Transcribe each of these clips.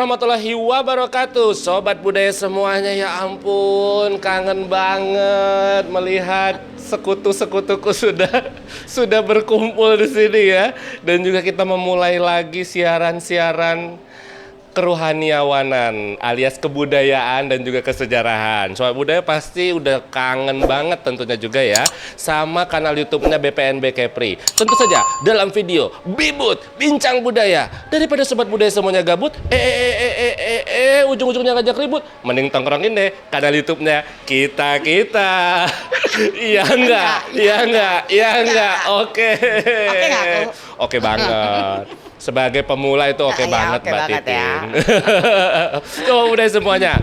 warahmatullahi wabarakatuh. Sobat budaya semuanya, ya ampun, kangen banget melihat sekutu-sekutuku sudah berkumpul di sini ya. Dan juga kita memulai lagi siaran-siaran kerohaniawanan alias kebudayaan dan juga kesejarahan. Sobat budaya pasti udah kangen banget tentunya juga ya sama kanal YouTube-nya BPNB Kepri. Tentu saja dalam video Bibut Bincang Budaya. Daripada sobat budaya semuanya gabut, ujung-ujungnya ngajak ribut, mending tongkrongin deh kanal YouTube-nya kita. Iya enggak? Iya enggak? Iya enggak? Oke. Oke enggak aku? Oke banget. Sebagai pemula itu oke banget, oke Mbak banget Titin. Coba udah semuanya.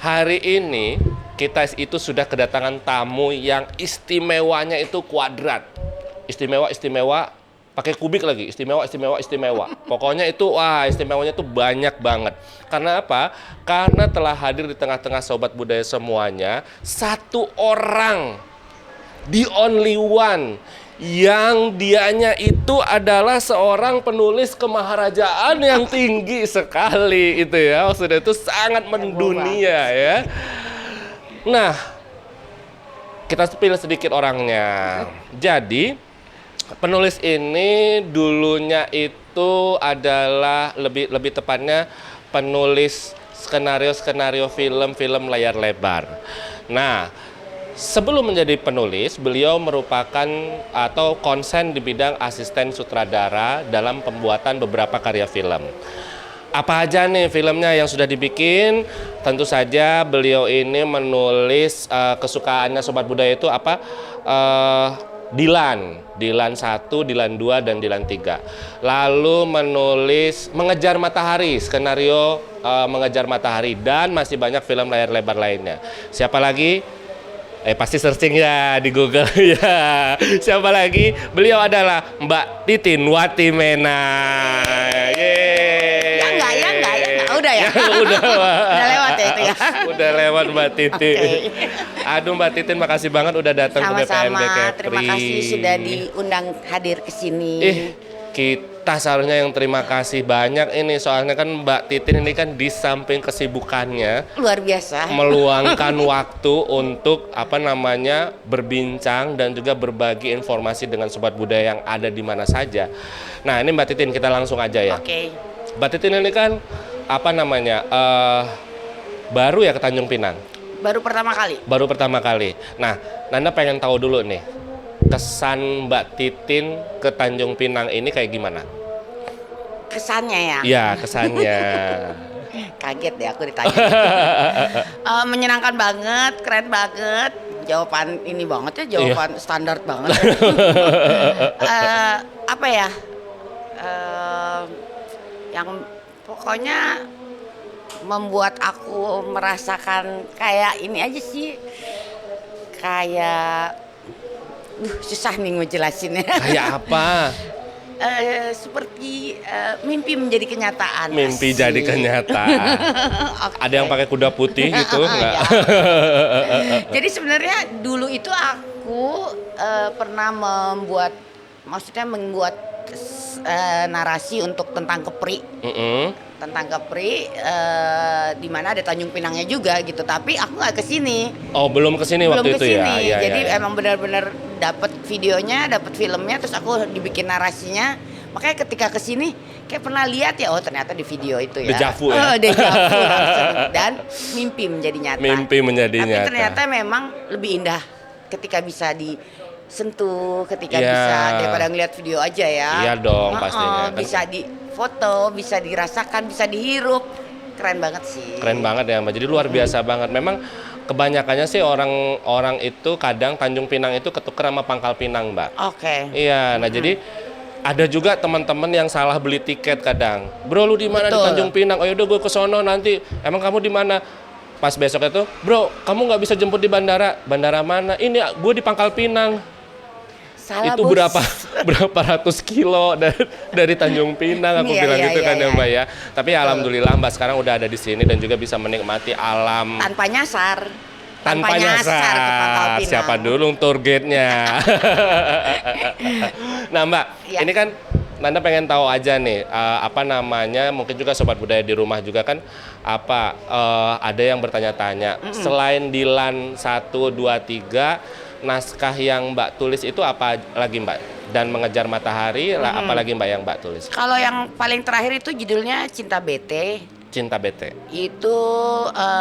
Hari ini kita itu sudah kedatangan tamu yang istimewanya itu kuadrat. Istimewa, pakai kubik lagi. Istimewa. Pokoknya itu wah, istimewanya itu banyak banget. Karena apa? Karena telah hadir di tengah-tengah sobat budaya semuanya satu orang, the only one, yang dianya itu adalah seorang penulis kemaharajaan yang tinggi sekali itu ya. Maksudnya itu sangat mendunia ya. Nah, kita spill sedikit orangnya. Jadi, penulis ini dulunya itu adalah lebih tepatnya penulis skenario film layar lebar. Nah, sebelum menjadi penulis, beliau merupakan atau konsen di bidang asisten sutradara dalam pembuatan beberapa karya film. Apa aja nih filmnya yang sudah dibikin? Tentu saja beliau ini menulis kesukaannya sobat budaya itu apa? Dilan 1, Dilan 2, dan Dilan 3. Lalu menulis Mengejar Matahari, skenario Mengejar Matahari, dan masih banyak film layar lebar lainnya. Siapa lagi? Pasti searching ya di Google ya. Siapa lagi? Beliau adalah Mbak Titin Watimena. Yeay. Ya enggak. Udah ya? Udah lewat ya itu ya? Udah lewat Mbak Titin. Okay. Aduh Mbak Titin, makasih banget udah datang ke BPNB Sama-sama, Kepri. terima kasih sudah diundang hadir ke sini. Kita seharusnya yang terima kasih banyak ini, soalnya kan Mbak Titin ini kan di samping kesibukannya Luar biasa. meluangkan waktu untuk berbincang dan juga berbagi informasi dengan sobat budaya yang ada di mana saja. Nah, ini Mbak Titin, kita langsung aja ya. Oke. Mbak Titin ini kan baru ya ke Tanjung Pinang. Baru pertama kali. Nah, Nanda pengen tahu dulu nih, kesan Mbak Titin ke Tanjung Pinang ini kayak gimana? Kesannya ya? Iya, kesannya. Kaget deh aku ditanya. Menyenangkan banget, keren banget. Jawaban ini banget ya, jawaban standar banget. Apa ya? Yang pokoknya membuat aku merasakan kayak ini aja sih. Kayak susah nih ngejelasinnya. Kayak apa? Seperti mimpi menjadi kenyataan. Mimpi jadi kenyataan. Okay. Ada yang pakai kuda putih gitu nggak? Ya. Jadi sebenarnya dulu itu aku pernah membuat narasi untuk tentang Kepri. Tentang Kepri, di mana ada Tanjung Pinangnya juga gitu. Tapi aku nggak kesini. Oh, belum kesini waktu itu ya? Ya, jadi emang benar-benar dapat videonya, dapat filmnya, terus aku dibikin narasinya. Makanya ketika kesini kayak pernah lihat ya, oh ternyata di video itu ya. Dejavu ya? Dejavu langsung. Dan mimpi menjadi nyata. Tapi ternyata memang lebih indah ketika bisa disentuh, ketika bisa daripada ngeliat video aja ya. Iya dong, pastinya. Bisa difoto, bisa dirasakan, bisa dihirup. Keren banget sih. Keren banget ya Mbak, jadi luar biasa banget. Memang kebanyakannya sih orang itu kadang Tanjung Pinang itu ketuker sama Pangkal Pinang, Mbak. Oke. Iya, nah jadi ada juga teman-teman yang salah beli tiket kadang. Bro, lu di mana di Tanjung Pinang? Oh yaudah gue ke sono nanti. Emang kamu di mana? Pas besok itu, bro, kamu nggak bisa jemput di bandara. Bandara mana? Ini gue di Pangkal Pinang. Salah, itu bos. berapa ratus kilo dari Tanjung Pinang, aku bilang gitu kan ya Mbak ya. Tapi alhamdulillah Mbak sekarang udah ada di sini dan juga bisa menikmati alam tanpa nyasar. Tanpa nyasar ke Pangkal Pinang. Siapa dulu tour guide-nya. Nah Mbak, ini kan Nanda pengen tahu aja nih, apa namanya, mungkin juga sobat budaya di rumah juga kan, ada yang bertanya-tanya, selain Dilan 1, 2, 3, naskah yang Mbak tulis itu apa lagi Mbak? Dan Mengejar Matahari, apa lagi Mbak yang Mbak tulis? Kalau yang paling terakhir itu judulnya Cinta Bete. Cinta Bete. Itu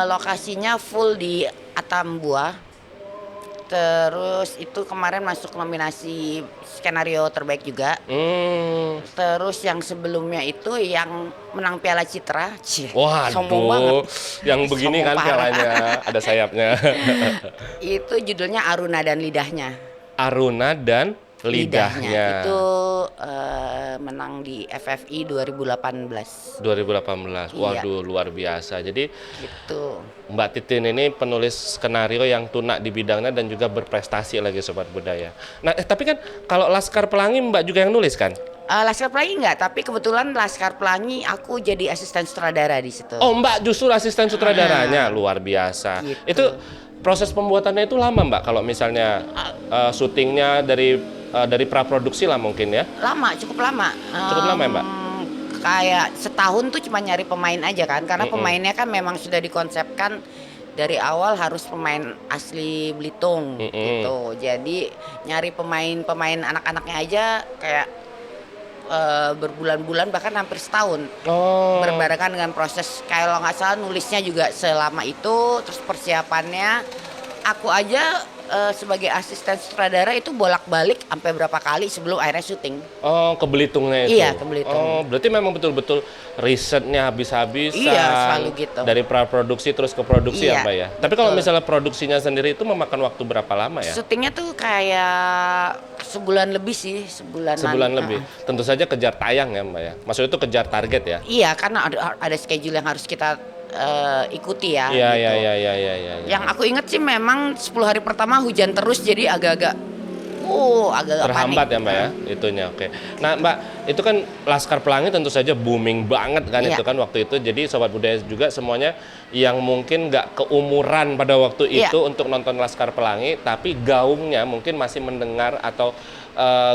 lokasinya full di Atambua. Terus itu kemarin masuk nominasi skenario terbaik juga. Terus yang sebelumnya itu yang menang Piala Citra. Sombong banget. Yang begini kan pialanya, ada sayapnya. Itu judulnya Aruna dan Lidahnya. Aruna dan Lidahnya. Itu menang di FFI 2018. 2018. Waduh, iya. luar biasa. Jadi gitu. Mbak Titin ini penulis skenario yang tunak di bidangnya dan juga berprestasi lagi sobat budaya. Nah, tapi kan kalau Laskar Pelangi Mbak juga yang nulis kan? Laskar Pelangi enggak, tapi kebetulan Laskar Pelangi aku jadi asisten sutradara di situ. Oh, Mbak justru asisten sutradaranya, luar biasa. Gitu. Itu proses pembuatannya itu lama Mbak kalau misalnya syutingnya dari praproduksi lah mungkin ya? Lama, cukup lama. Cukup lama ya Mbak? Kayak setahun tuh cuma nyari pemain aja kan, karena pemainnya kan memang sudah dikonsepkan dari awal harus pemain asli Belitung gitu. Jadi nyari pemain anak-anaknya aja kayak berbulan-bulan bahkan hampir setahun. Berbarengan dengan proses kalau nggak salah nulisnya juga selama itu, terus persiapannya aku aja sebagai asisten sutradara itu bolak-balik sampai berapa kali sebelum akhirnya syuting. Oh, ke Belitungnya itu? Iya, ke Belitung. Oh, berarti memang betul-betul risetnya habis-habisan. Iya, selalu gitu. Dari praproduksi terus ke produksi ya Mbak ya? Tapi kalau misalnya produksinya sendiri itu memakan waktu berapa lama ya? Syutingnya tuh kayak sebulan lebih sih, Sebulan lebih. Tentu saja kejar tayang ya Mbak ya? Maksudnya itu kejar target ya? Iya, karena ada schedule yang harus kita ikuti ya. Iya, gitu. iya. Yang aku inget sih memang 10 hari pertama hujan terus jadi agak-agak terhambat panik. ya Mbak ya, itunya. Oke. Nah Mbak, itu kan Laskar Pelangi tentu saja booming banget kan itu kan waktu itu. Jadi sobat budaya juga semuanya yang mungkin nggak keumuran pada waktu itu untuk nonton Laskar Pelangi, tapi gaungnya mungkin masih mendengar atau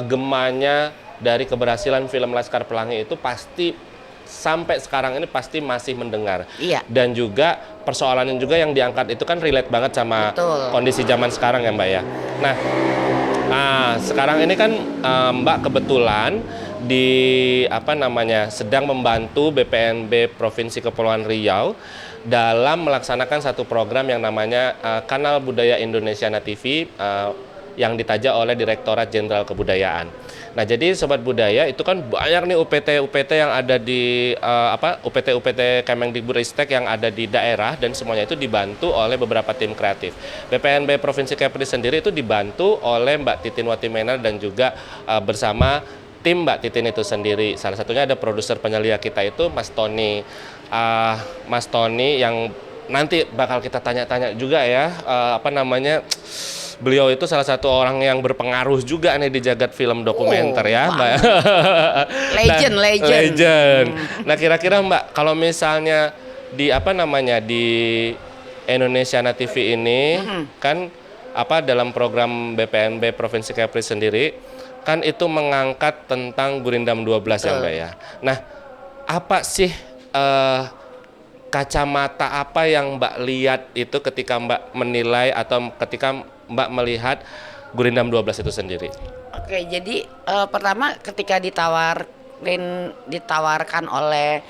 gemanya dari keberhasilan film Laskar Pelangi itu pasti sampai sekarang ini pasti masih mendengar. Iya. Dan juga persoalan juga yang diangkat itu kan relate banget sama kondisi zaman sekarang ya Mbak ya. Nah, sekarang ini kan Mbak kebetulan sedang membantu BPNB Provinsi Kepulauan Riau dalam melaksanakan satu program yang namanya Kanal Budaya Indonesia TV yang ditaja oleh Direktorat Jenderal Kebudayaan. Nah, jadi sobat budaya itu kan banyak nih UPT yang ada di UPT Kemendikbudristek yang ada di daerah dan semuanya itu dibantu oleh beberapa tim kreatif. BPNB Provinsi Kepri sendiri itu dibantu oleh Mbak Titin Watimena dan juga bersama tim Mbak Titin itu sendiri. Salah satunya ada produser penyelia kita itu Mas Tony. Mas Tony yang nanti bakal kita tanya-tanya juga ya, beliau itu salah satu orang yang berpengaruh juga nih di jagat film dokumenter ya, Mbak. Legend. Nah, kira-kira Mbak, kalau misalnya di di Indonesia TV ini kan dalam program BPNB Provinsi Kepri sendiri kan itu mengangkat tentang Gurindam 12 ya Mbak ya. Nah, apa sih kacamata apa yang Mbak lihat itu ketika Mbak menilai atau ketika Mbak melihat Gurindam 12 itu sendiri? Oke, jadi pertama ketika ditawarkan oleh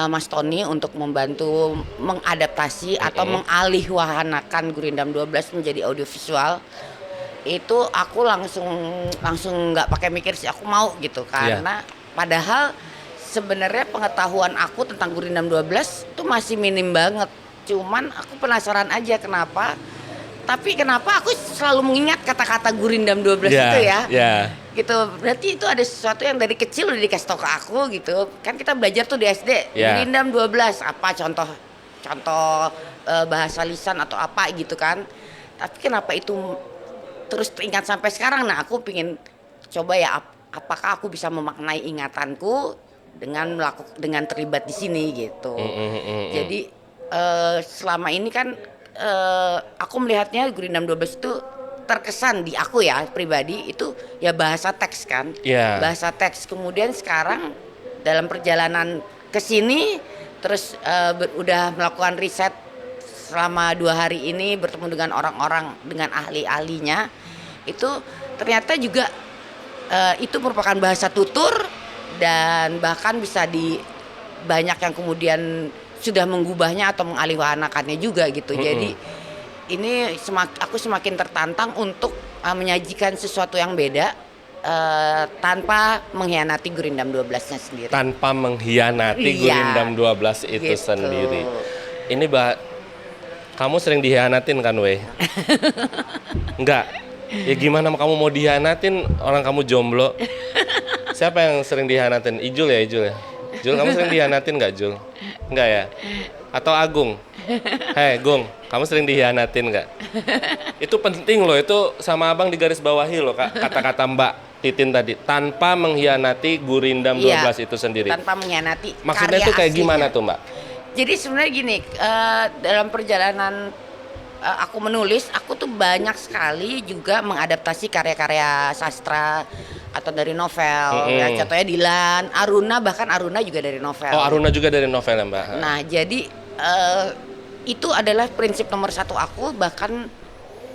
Mas Tony untuk membantu mengadaptasi atau mengalihwahanakan Gurindam 12 menjadi audiovisual, itu aku langsung nggak pakai mikir sih, aku mau gitu karena padahal sebenarnya pengetahuan aku tentang Gurindam 12 itu masih minim banget. Cuman aku penasaran aja kenapa aku selalu mengingat kata-kata Gurindam 12 itu ya. Gitu. Berarti itu ada sesuatu yang dari kecil udah dikasih tau ke aku gitu. Kan kita belajar tuh di SD, Gurindam 12 apa contoh bahasa lisan atau apa gitu kan. Tapi kenapa itu terus teringat sampai sekarang? Nah, aku pingin coba ya apakah aku bisa memaknai ingatanku dengan terlibat di sini gitu. Jadi selama ini kan aku melihatnya Gurindam 12 itu terkesan di aku ya pribadi itu ya bahasa teks kan. Iya. Bahasa teks. Kemudian sekarang dalam perjalanan ke sini terus udah melakukan riset selama 2 hari ini, bertemu dengan orang-orang, dengan ahli-ahlinya, itu ternyata juga itu merupakan bahasa tutur dan bahkan bisa banyak yang kemudian sudah menggubahnya atau mengalihwahanakannya juga gitu. Jadi ini aku semakin tertantang untuk menyajikan sesuatu yang beda tanpa mengkhianati Gurindam 12-nya sendiri. Tanpa mengkhianati Gurindam 12 itu gitu. sendiri. Ini kamu sering dihianatin kan, Wei? Enggak. Ya gimana kamu mau dihianatin orang kamu jomblo? Siapa yang sering dihianatin? Ijul ya? Jul, kamu sering dihianatin nggak, Jul? Enggak ya? Atau Agung? Hei, Gung, kamu sering dihianatin nggak? Itu penting loh, itu sama abang di garis bawahi loh, Kak, kata-kata Mbak Titin tadi. Tanpa mengkhianati Gurindam 12 itu sendiri. Tanpa mengkhianati maksudnya itu kayak gimana tuh, Mbak? Jadi sebenarnya gini, dalam perjalanan aku menulis, aku tuh banyak sekali juga mengadaptasi karya-karya sastra atau dari novel. Ya, contohnya Dilan, Aruna, bahkan Aruna juga dari novel. Oh, Aruna juga dari novel ya, Mbak? Nah, jadi itu adalah prinsip nomor 1 aku, bahkan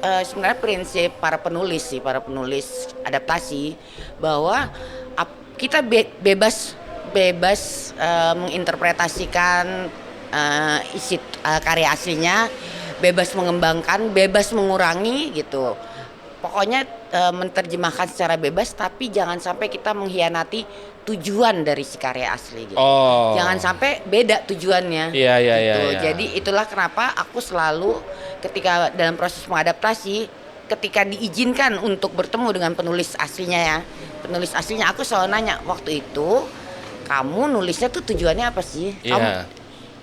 sebenarnya prinsip para penulis adaptasi, bahwa kita bebas menginterpretasikan isi karya aslinya, bebas mengembangkan, bebas mengurangi gitu. Pokoknya menerjemahkan secara bebas, tapi jangan sampai kita mengkhianati tujuan dari si karya asli gitu. Jangan sampai beda tujuannya. Iya. Jadi itulah kenapa aku selalu ketika dalam proses mengadaptasi, ketika diizinkan untuk bertemu dengan penulis aslinya aku selalu nanya, waktu itu kamu nulisnya tuh tujuannya apa sih?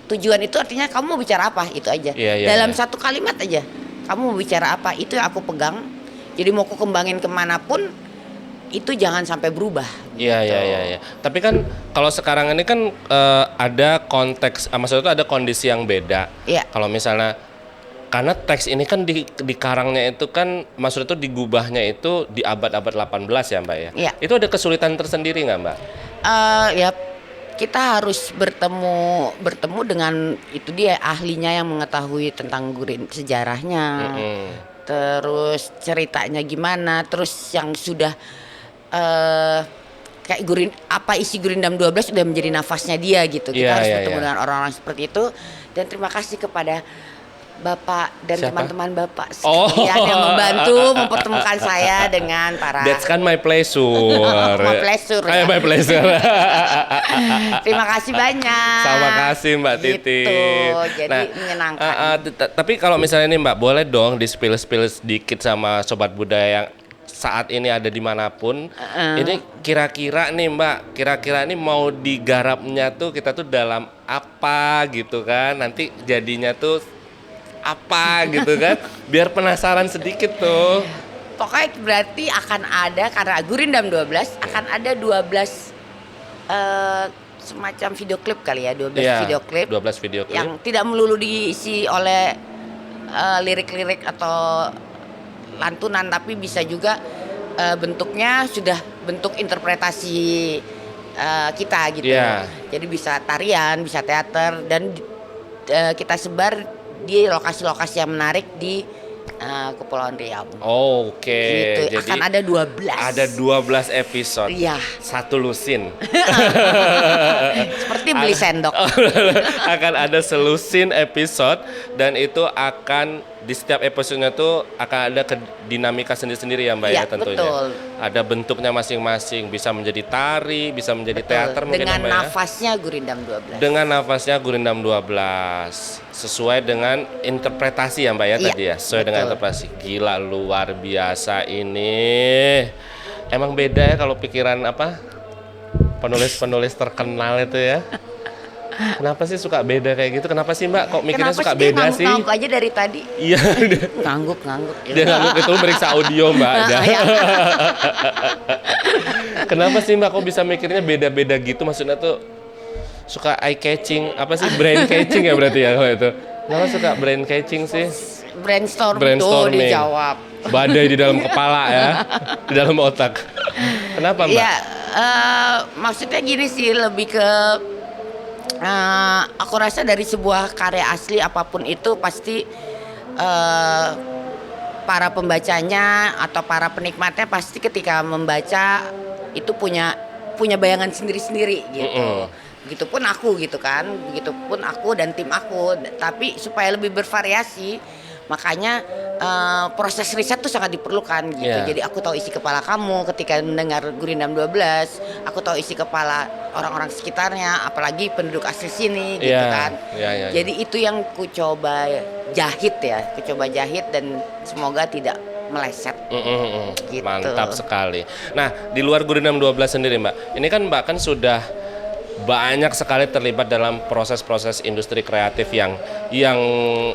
Tujuan itu artinya kamu mau bicara apa, itu aja. Dalam satu kalimat aja kamu mau bicara apa, itu yang aku pegang. Jadi mau aku kembangin kemanapun itu jangan sampai berubah. Iya. Tapi kan kalau sekarang ini kan ada konteks, maksudnya itu ada kondisi yang beda. Iya. Kalau misalnya karena teks ini kan dikarangnya itu kan, maksudnya itu digubahnya itu di abad-abad 18 ya, Mbak ya. Iya. Itu ada kesulitan tersendiri nggak, Mbak? Ya kita harus bertemu dengan itu dia ahlinya yang mengetahui tentang sejarahnya. Terus ceritanya gimana, terus yang sudah kayak apa isi Gurindam 12 sudah menjadi nafasnya dia gitu. Kita harus bertemu dengan orang-orang seperti itu. Dan terima kasih kepada Bapak dan teman-teman Bapak sekalian yang membantu mempertemukan saya dengan para. That's kan my pleasure. My pleasure. My pleasure. Terima kasih banyak. Sama kasih Mbak Titin. Gitu, jadi menyenangkan. Tapi kalau misalnya ini Mbak, boleh dong di-spill sedikit sama Sobat Budaya yang saat ini ada dimanapun. Ini kira-kira nih Mbak, kira-kira ini mau digarapnya tuh kita tuh dalam apa gitu kan? Nanti jadinya tuh apa gitu kan, biar penasaran sedikit tuh. Pokoknya berarti akan ada, karena Gurindam 12 akan ada 12 semacam video klip kali ya, 12 video klip yang tidak melulu diisi oleh lirik-lirik atau lantunan, tapi bisa juga bentuknya sudah bentuk interpretasi kita gitu. Jadi bisa tarian, bisa teater, dan kita sebar di lokasi-lokasi yang menarik di Kepulauan Riau. Gitu. Jadi akan ada 12. Ada 12 episode. Iya. Satu lusin. Seperti beli sendok. Akan ada selusin episode, dan itu akan di setiap episodenya tuh akan ada dinamika sendiri-sendiri ya Mbak ya tentunya. Betul. Ada bentuknya masing-masing, bisa menjadi tari, bisa menjadi teater mungkin dengan Mbak nafasnya Gurindam 12. Dengan nafasnya Gurindam 12. Sesuai dengan interpretasi ya Mbak ya tadi ya. Sesuai dengan interpretasi. Gila, luar biasa ini. Emang beda ya kalau pikiran penulis-penulis terkenal itu ya. Kenapa sih suka beda kayak gitu? Kenapa sih Mbak kok mikirnya suka beda sih? Ngangguk aja dari tadi. Iya. Ngangguk. Dia ngangguk itu meriksa audio Mbak. Kenapa sih Mbak kok bisa mikirnya beda-beda gitu? Maksudnya tuh suka eye catching, apa sih brain catching ya berarti ya kalau itu? Kenapa suka brain catching sih? brainstorming tuh dijawab. Badai di dalam kepala ya, di dalam otak. Kenapa Mbak? Ya, maksudnya gini sih, lebih ke aku rasa dari sebuah karya asli apapun itu pasti para pembacanya atau para penikmatnya pasti ketika membaca itu punya bayangan sendiri-sendiri gitu. Begitupun aku gitu kan, begitupun aku dan tim aku. Tapi supaya lebih bervariasi, makanya proses riset tuh sangat diperlukan gitu. Yeah. Jadi aku tahu isi kepala kamu ketika mendengar Gurindam 12, aku tahu isi kepala orang-orang sekitarnya, apalagi penduduk asli sini gitu kan. Yeah. Jadi itu yang ku coba jahit dan semoga tidak meleset. Gitu. Mantap sekali. Nah, di luar Gurindam 12 sendiri Mbak, ini kan Mbak kan sudah banyak sekali terlibat dalam proses-proses industri kreatif yang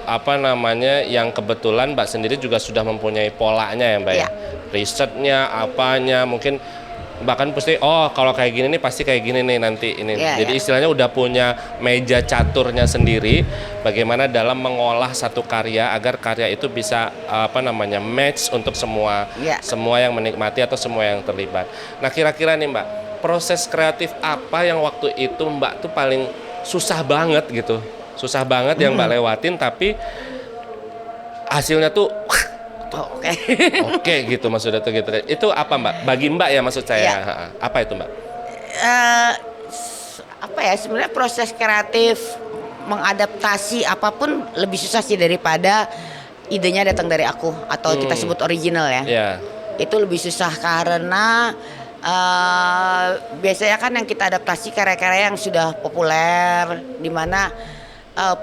apa namanya, yang kebetulan Mbak sendiri juga sudah mempunyai polanya ya Mbak ya. Risetnya, apanya, mungkin bahkan pasti kalau kayak gini nih pasti kayak gini nih nanti ini. Jadi istilahnya udah punya meja caturnya sendiri bagaimana dalam mengolah satu karya agar karya itu bisa apa namanya match untuk semua yang menikmati atau semua yang terlibat. Nah, kira-kira nih Mbak, proses kreatif apa yang waktu itu Mbak tuh paling susah banget gitu? Susah banget yang Mbak lewatin tapi hasilnya tuh oke gitu maksudnya tuh gitu. Itu apa Mbak? Bagi Mbak ya maksud saya. Apa itu Mbak? Apa ya, sebenarnya proses kreatif mengadaptasi apapun lebih susah sih daripada idenya datang dari aku atau kita sebut original ya. Itu lebih susah karena biasanya kan yang kita adaptasi karya-karya yang sudah populer, di mana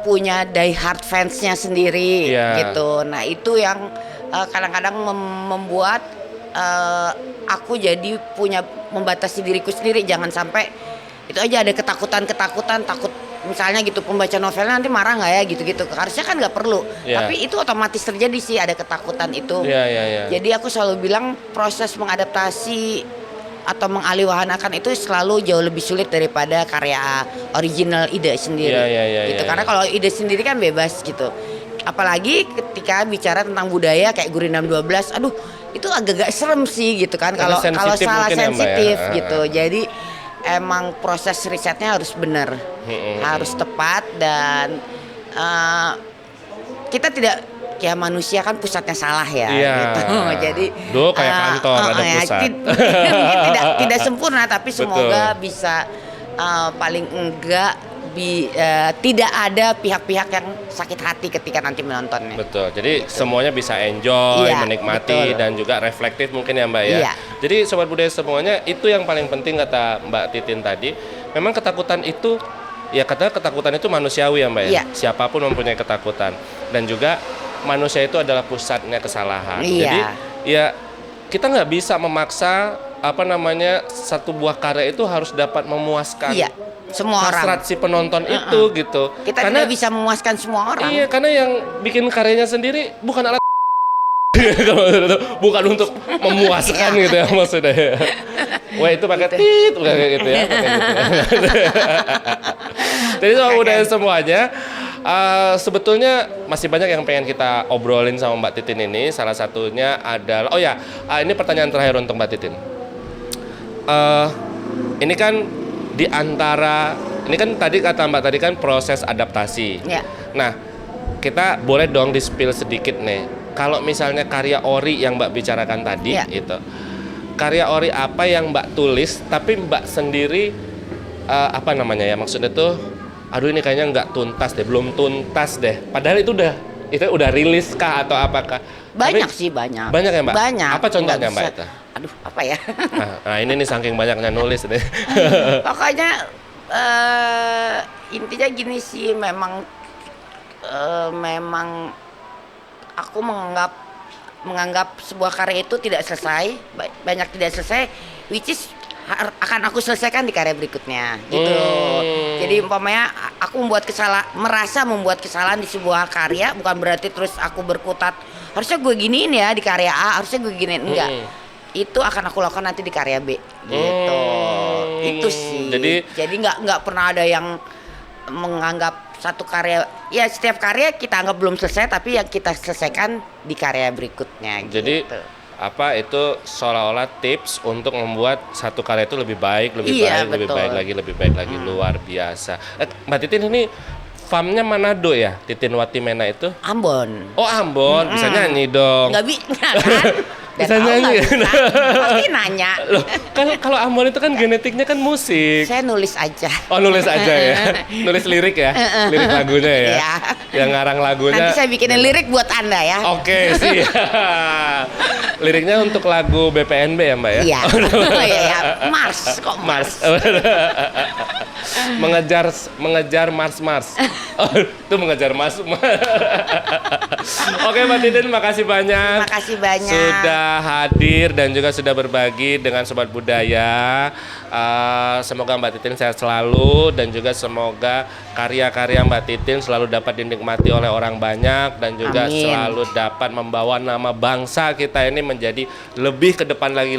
punya die hard fansnya sendiri gitu. Nah itu yang kadang-kadang membuat aku jadi punya membatasi diriku sendiri, jangan sampai itu aja ada ketakutan takut misalnya gitu pembaca novelnya nanti marah nggak ya gitu harusnya kan nggak perlu tapi itu otomatis terjadi sih, ada ketakutan itu. Jadi aku selalu bilang proses mengadaptasi atau mengalihwahanakan itu selalu jauh lebih sulit daripada karya original ide sendiri gitu. Karena kalau ide sendiri kan bebas gitu, apalagi ketika bicara tentang budaya kayak Gurindam 12, aduh itu agak-agak serem sih gitu kan kalau salah sensitif gitu. Jadi emang proses risetnya harus benar, harus tepat, dan kita tidak, ya manusia kan pusatnya salah ya gitu. Jadi kayak kantor ada pusat. Tidak sempurna tapi semoga bisa paling enggak tidak ada pihak-pihak yang sakit hati ketika nanti menontonnya. Betul. Jadi semuanya bisa enjoy, menikmati dan juga reflektif mungkin ya Mbak ya. Jadi sobat budaya semuanya, itu yang paling penting kata Mbak Titin tadi. Memang ketakutan itu katanya ketakutan itu manusiawi ya Mbak ya. Siapapun mempunyai ketakutan, dan juga manusia itu adalah pusatnya kesalahan. Jadi ya kita nggak bisa memaksa apa namanya satu buah karya itu harus dapat memuaskan semua orang, hasrat si penonton itu gitu. Kita karena tidak bisa memuaskan semua orang. Iya, karena yang bikin karyanya sendiri bukan alat bukan untuk memuaskan gitu ya maksudnya. Wah itu pakai tit kayak gitu ya. Jadi sama budaya semuanya. Sebetulnya masih banyak yang pengen kita obrolin sama Mbak Titin ini. Salah satunya adalah ini pertanyaan terakhir untuk Mbak Titin. Ini kan ini kan tadi kata Mbak tadi kan proses adaptasi. Nah, kita boleh dong di-spill sedikit nih. Kalau misalnya karya ori yang Mbak bicarakan tadi itu. Karya ori apa yang Mbak tulis tapi Mbak sendiri apa namanya ya? Maksudnya tuh aduh ini kayaknya nggak tuntas deh, belum tuntas deh. Padahal itu udah rilis kah atau apakah? Banyak sih, banyak. Banyak ya Mbak? Banyak. Apa contohnya Mbak itu? Aduh, apa ya? Nah ini nih saking banyaknya nulis nih. Pokoknya intinya gini sih, memang aku menganggap sebuah karya itu tidak selesai, banyak tidak selesai, which is akan aku selesaikan di karya berikutnya gitu. Jadi umpamanya aku merasa membuat kesalahan di sebuah karya, bukan berarti terus aku berkutat harusnya gue giniin ya di karya A, harusnya gue giniin, enggak. Itu akan aku lakukan nanti di karya B gitu. Itu sih. Jadi nggak pernah ada yang menganggap satu karya, ya setiap karya kita anggap belum selesai tapi yang kita selesaikan di karya berikutnya. Jadi gitu. apa itu seolah-olah tips untuk membuat satu karya itu lebih baik, Iya, lebih betul. baik lagi, luar biasa. Mbak Titin ini farmnya Manado ya, Titin Wati Mena itu? Ambon. Oh Ambon, bisa nyanyi dong. Nggak bisa kan? Bisa Udah tahu nyanyi. nggak bisa. Pasti nanya. Loh, kalau Ambon itu kan genetiknya kan musik. Saya nulis aja. Oh nulis aja ya, nulis lirik ya, lirik lagunya ya, Iya. yang ngarang lagunya. Nanti saya bikinin lirik buat Anda ya. Oke sih. Liriknya untuk lagu BPNB ya Mbak ya? Iya. Oh, iya, iya. Mars kok Mars. Mars. mengejar Mars. Oh, itu mengejar Mars. Oke Mbak Titin, makasih banyak. Makasih banyak. Sudah hadir dan juga sudah berbagi dengan Sobat Budaya. Semoga Mbak Titin sehat selalu dan juga semoga karya-karya Mbak Titin selalu dapat dinikmati oleh orang banyak dan juga Amin. selalu dapat membawa nama bangsa kita ini menjadi lebih ke depan lagi.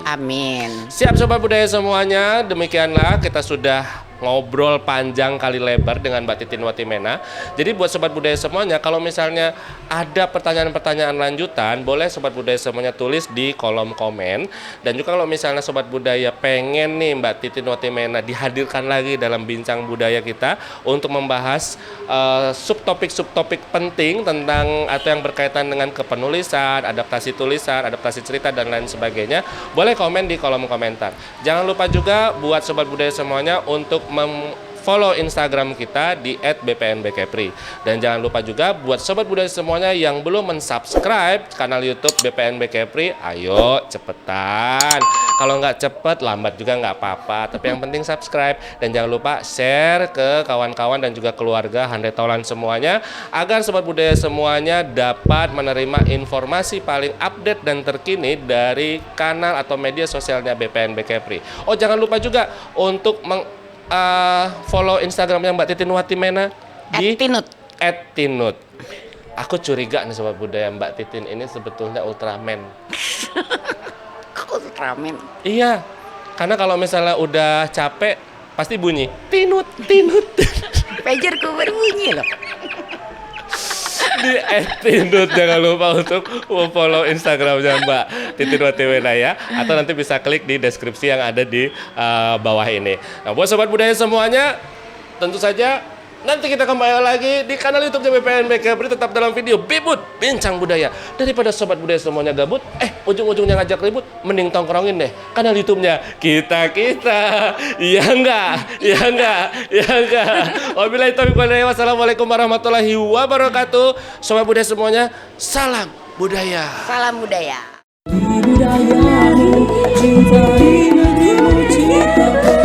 Amin. Siap Sobat Budaya semuanya, demikianlah kita sudah ngobrol panjang kali lebar dengan Mbak Titin Wati Mena. Jadi buat Sobat Budaya semuanya, kalau misalnya ada pertanyaan-pertanyaan lanjutan, boleh Sobat Budaya semuanya tulis di kolom komen. Dan juga kalau misalnya Sobat Budaya pengen nih Mbak Titin Wati Mena dihadirkan lagi dalam bincang budaya kita untuk membahas subtopik-subtopik penting tentang atau yang berkaitan dengan kepenulisan, adaptasi tulisan, adaptasi cerita dan lain sebagainya, boleh komen di kolom komentar. Jangan lupa juga buat Sobat Budaya semuanya untuk follow Instagram kita di @bpnbkepri. Dan jangan lupa juga buat Sobat Budaya semuanya yang belum mensubscribe kanal YouTube BPNB Kepri, ayo cepetan. Kalau nggak cepet, lambat juga nggak apa-apa. Tapi yang penting subscribe. Dan jangan lupa share ke kawan-kawan dan juga keluarga Handai Taulan semuanya, agar Sobat Budaya semuanya dapat menerima informasi paling update dan terkini dari kanal atau media sosialnya BPNB Kepri. Oh jangan lupa juga untuk follow Instagramnya Mbak Titin Wati Mena di @tinut. Aku curiga nih Sobat Budaya, Mbak Titin ini sebetulnya Ultraman. Kok Ultraman? Iya, karena kalau misalnya udah capek pasti bunyi tinut. Pagerku berbunyi loh. Di @tinut. Jangan lupa untuk follow Instagramnya Mbak Titin Wati Mena ya, atau nanti bisa klik di deskripsi yang ada di bawah ini. Nah buat Sobat Budaya semuanya, tentu saja nanti kita kembali lagi di kanal YouTube BPNB Kepri, tetap dalam video Bibut Bincang Budaya. Daripada Sobat Budaya semuanya gabut, ujung-ujungnya ngajak ribut, mending tongkrongin deh kanal YouTube-nya kita. Iya enggak? Wabillahi taufiq wal hidayah. Wassalamualaikum warahmatullahi wabarakatuh. Sobat Budaya semuanya, salam budaya. Salam budaya. Budayamu, cintai negerimu, cinta